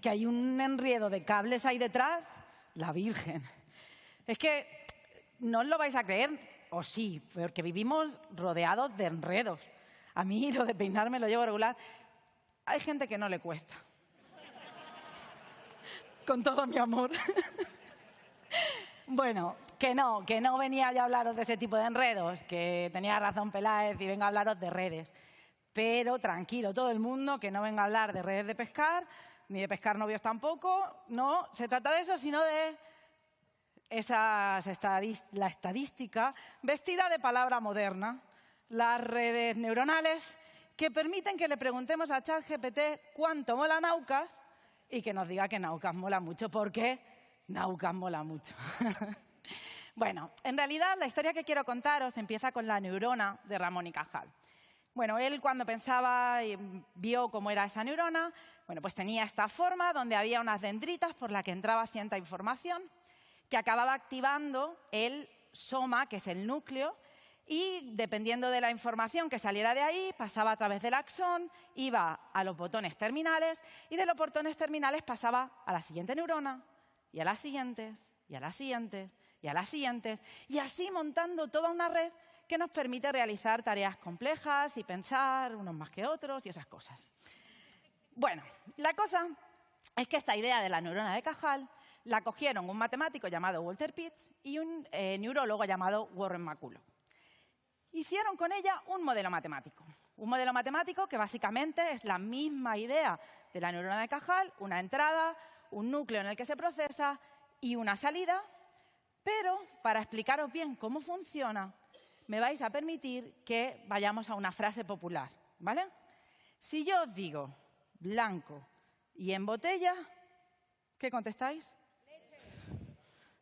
que hay un enredo de cables ahí detrás, la Virgen. Es que no os lo vais a creer, o sí, porque vivimos rodeados de enredos. A mí lo de peinarme lo llevo regular. Hay gente que no le cuesta. Con todo mi amor. Bueno, que no venía yo a hablaros de ese tipo de enredos, que tenía razón Peláez y vengo a hablaros de redes. Pero tranquilo todo el mundo, que no venga a hablar de redes de pescar, ni de pescar novios tampoco. No se trata de eso, sino de la estadística vestida de palabra moderna. Las redes neuronales que permiten que le preguntemos a ChatGPT cuánto mola Naucas y que nos diga que Naucas mola mucho, porque Naucas mola mucho. Bueno, en realidad la historia que quiero contaros empieza con la neurona de Ramón y Cajal. Bueno, él cuando pensaba y vio cómo era esa neurona, bueno, pues tenía esta forma donde había unas dendritas por la que entraba cierta información que acababa activando el soma, que es el núcleo, y dependiendo de la información que saliera de ahí, pasaba a través del axón, iba a los botones terminales y de los botones terminales pasaba a la siguiente neurona y a las siguientes y a las siguientes y a las siguientes y así montando toda una red que nos permite realizar tareas complejas y pensar unos más que otros y esas cosas. Bueno, la cosa es que esta idea de la neurona de Cajal la cogieron un matemático llamado Walter Pitts y un neurólogo llamado Warren McCulloch. Hicieron con ella un modelo matemático. Un modelo matemático que básicamente es la misma idea de la neurona de Cajal, una entrada, un núcleo en el que se procesa y una salida. Pero para explicaros bien cómo funciona, me vais a permitir que vayamos a una frase popular, ¿vale? Si yo os digo blanco y en botella, ¿qué contestáis?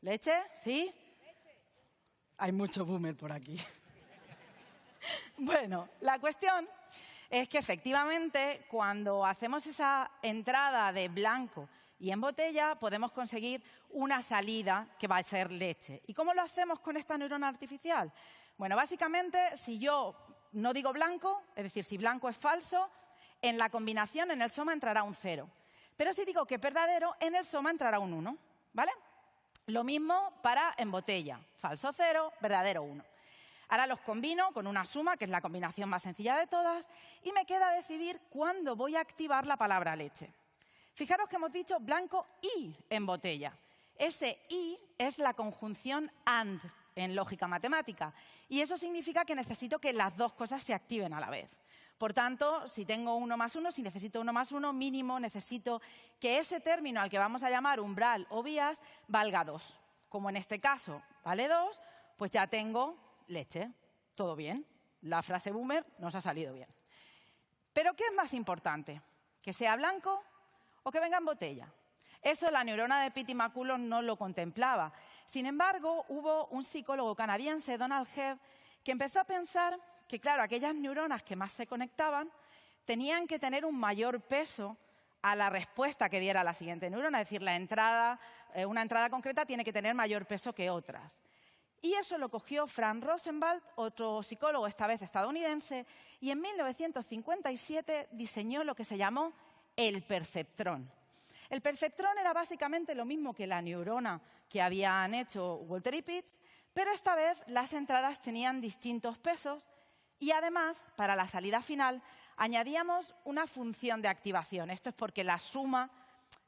Leche. ¿Leche? ¿Sí? Leche. Hay mucho boomer por aquí. Bueno, la cuestión es que efectivamente cuando hacemos esa entrada de blanco y en botella podemos conseguir una salida que va a ser leche. ¿Y cómo lo hacemos con esta neurona artificial? Bueno, básicamente si yo no digo blanco, es decir, si blanco es falso, en la combinación, en el soma, entrará un 0. Pero si digo que es verdadero, en el soma entrará un 1, ¿vale? Lo mismo para en botella, falso 0, verdadero 1. Ahora los combino con una suma, que es la combinación más sencilla de todas, y me queda decidir cuándo voy a activar la palabra leche. Fijaros que hemos dicho blanco y en botella. Ese y es la conjunción AND en lógica matemática, y eso significa que necesito que las dos cosas se activen a la vez. Por tanto, si tengo 1 más 1, si necesito 1 más 1, mínimo necesito que ese término al que vamos a llamar umbral o vías valga 2. Como en este caso vale 2, pues ya tengo leche. Todo bien. La frase boomer nos ha salido bien. Pero ¿qué es más importante? ¿Que sea blanco o que venga en botella? Eso la neurona de Pitts y McCulloch no lo contemplaba. Sin embargo, hubo un psicólogo canadiense, Donald Hebb, que empezó a pensar que, claro, aquellas neuronas que más se conectaban tenían que tener un mayor peso a la respuesta que diera la siguiente neurona. Es decir, una entrada concreta tiene que tener mayor peso que otras. Y eso lo cogió Frank Rosenwald, otro psicólogo, esta vez estadounidense, y en 1957 diseñó lo que se llamó el perceptrón. El perceptrón era básicamente lo mismo que la neurona que habían hecho Walter y Pitts, pero esta vez las entradas tenían distintos pesos y además, para la salida final, añadíamos una función de activación. Esto es porque la suma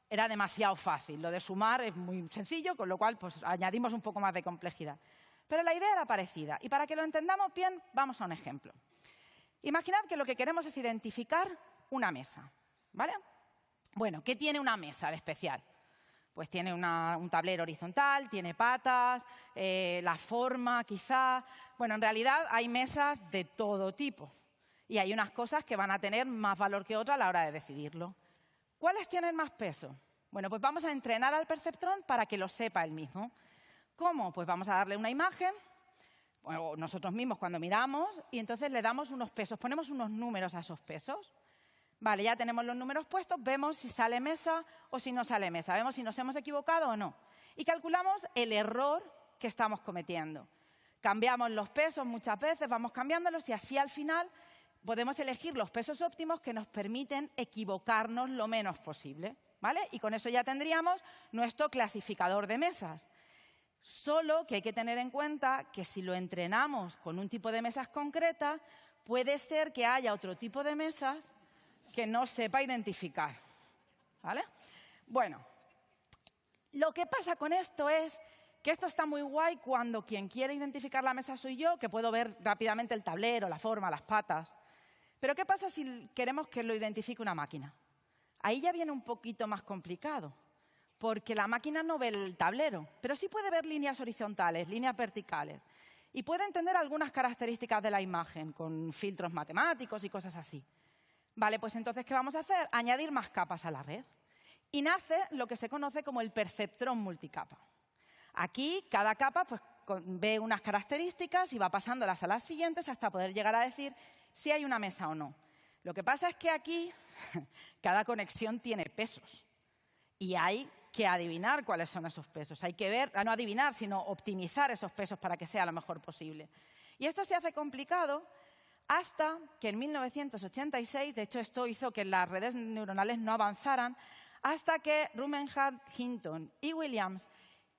era demasiado fácil. Lo de sumar es muy sencillo, con lo cual pues, añadimos un poco más de complejidad. Pero la idea era parecida. Y para que lo entendamos bien, vamos a un ejemplo. Imaginad que lo que queremos es identificar una mesa, ¿vale? Bueno, ¿qué tiene una mesa de especial? Pues tiene un tablero horizontal, tiene patas, la forma quizá. Bueno, en realidad hay mesas de todo tipo. Y hay unas cosas que van a tener más valor que otras a la hora de decidirlo. ¿Cuáles tienen más peso? Bueno, pues vamos a entrenar al perceptrón para que lo sepa él mismo. ¿Cómo? Pues vamos a darle una imagen, bueno, nosotros mismos cuando miramos, y entonces le damos unos pesos, ponemos unos números a esos pesos. Vale, ya tenemos los números puestos, vemos si sale mesa o si no sale mesa, vemos si nos hemos equivocado o no. Y calculamos el error que estamos cometiendo. Cambiamos los pesos muchas veces, vamos cambiándolos y así al final podemos elegir los pesos óptimos que nos permiten equivocarnos lo menos posible. ¿vale? Y con eso ya tendríamos nuestro clasificador de mesas. Solo que hay que tener en cuenta que si lo entrenamos con un tipo de mesas concretas, puede ser que haya otro tipo de mesas que no sepa identificar, ¿vale? Bueno, lo que pasa con esto es que esto está muy guay cuando quien quiere identificar la mesa soy yo, que puedo ver rápidamente el tablero, la forma, las patas. Pero ¿qué pasa si queremos que lo identifique una máquina? Ahí ya viene un poquito más complicado, porque la máquina no ve el tablero, pero sí puede ver líneas horizontales, líneas verticales, y puede entender algunas características de la imagen, con filtros matemáticos y cosas así. Vale, pues entonces, ¿qué vamos a hacer? Añadir más capas a la red. Y nace lo que se conoce como el perceptrón multicapa. Aquí, cada capa pues, ve unas características y va pasándolas a las siguientes hasta poder llegar a decir si hay una mesa o no. Lo que pasa es que aquí cada conexión tiene pesos y hay que adivinar cuáles son esos pesos. Hay que ver, no adivinar, sino optimizar esos pesos para que sea lo mejor posible. Y esto se hace complicado hasta que en 1986, de hecho esto hizo que las redes neuronales no avanzaran, hasta que Rumenhart, Hinton y Williams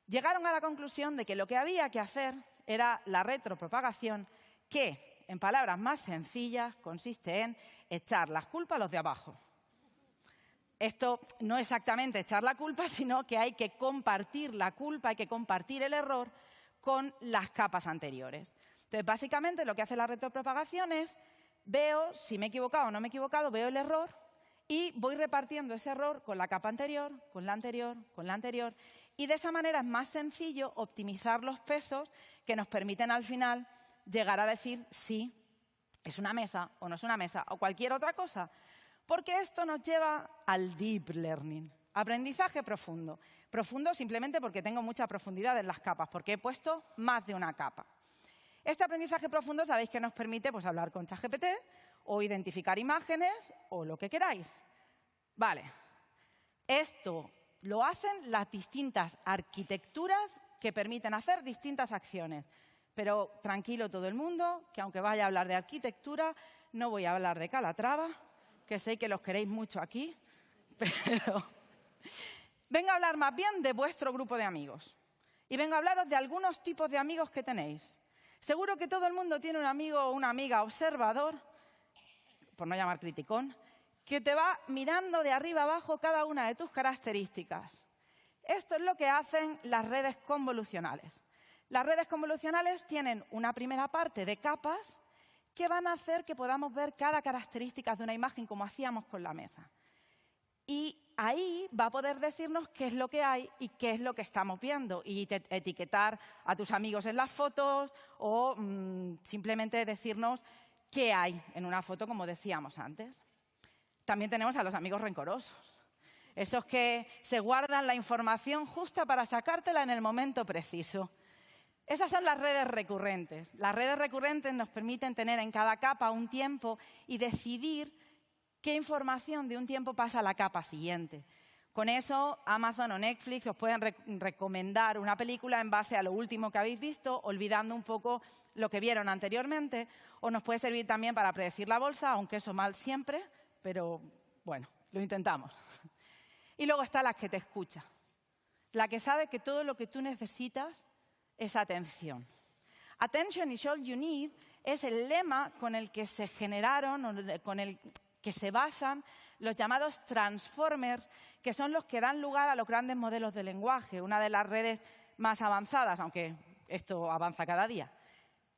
llegaron a la conclusión de que lo que había que hacer era la retropropagación, que, en palabras más sencillas, consiste en echar las culpas a los de abajo. Esto no es exactamente echar la culpa, sino que hay que compartir la culpa, hay que compartir el error con las capas anteriores. Entonces, básicamente, lo que hace la retropropagación es veo si me he equivocado o no me he equivocado, veo el error y voy repartiendo ese error con la capa anterior, con la anterior, con la anterior. Y de esa manera es más sencillo optimizar los pesos que nos permiten al final llegar a decir si es una mesa o no es una mesa o cualquier otra cosa. Porque esto nos lleva al deep learning, aprendizaje profundo. Profundo simplemente porque tengo mucha profundidad en las capas, porque he puesto más de una capa. Este aprendizaje profundo sabéis que nos permite pues, hablar con ChatGPT o identificar imágenes o lo que queráis. Vale, esto lo hacen las distintas arquitecturas que permiten hacer distintas acciones. Pero tranquilo todo el mundo, que aunque vaya a hablar de arquitectura, no voy a hablar de Calatrava, que sé que los queréis mucho aquí, pero vengo a hablar más bien de vuestro grupo de amigos. Y vengo a hablaros de algunos tipos de amigos que tenéis. Seguro que todo el mundo tiene un amigo o una amiga observador, por no llamar criticón, que te va mirando de arriba abajo cada una de tus características. Esto es lo que hacen las redes convolucionales. Las redes convolucionales tienen una primera parte de capas que van a hacer que podamos ver cada característica de una imagen como hacíamos con la mesa. Y ahí va a poder decirnos qué es lo que hay y qué es lo que estamos viendo y etiquetar a tus amigos en las fotos o simplemente decirnos qué hay en una foto, como decíamos antes. También tenemos a los amigos rencorosos, esos que se guardan la información justa para sacártela en el momento preciso. Esas son las redes recurrentes. Las redes recurrentes nos permiten tener en cada capa un tiempo y decidir qué información de un tiempo pasa a la capa siguiente. Con eso, Amazon o Netflix os pueden recomendar una película en base a lo último que habéis visto, olvidando un poco lo que vieron anteriormente, o nos puede servir también para predecir la bolsa, aunque eso mal siempre, pero bueno, lo intentamos. Y luego está la que te escucha, la que sabe que todo lo que tú necesitas es atención. Attention is all you need es el lema con el que se generaron, o con el que se basan los llamados transformers, que son los que dan lugar a los grandes modelos de lenguaje, una de las redes más avanzadas, aunque esto avanza cada día.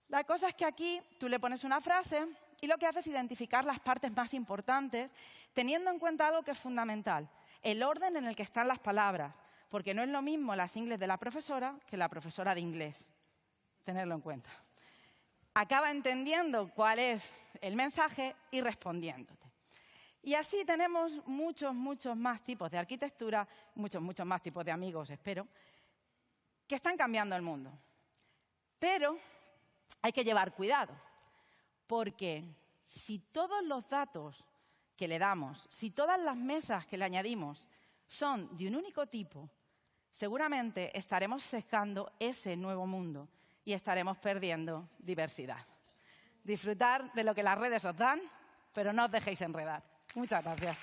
La cosa es que aquí tú le pones una frase y lo que hace es identificar las partes más importantes, teniendo en cuenta algo que es fundamental, el orden en el que están las palabras, porque no es lo mismo las inglés de la profesora que la profesora de inglés. Tenerlo en cuenta. Acaba entendiendo cuál es el mensaje y respondiéndote. Y así tenemos muchos más tipos de arquitectura, muchos más tipos de amigos, espero, que están cambiando el mundo. Pero hay que llevar cuidado, porque si todos los datos que le damos, si todas las mesas que le añadimos son de un único tipo, seguramente estaremos sesgando ese nuevo mundo y estaremos perdiendo diversidad. Disfrutar de lo que las redes os dan, pero no os dejéis enredar. Muchas gracias.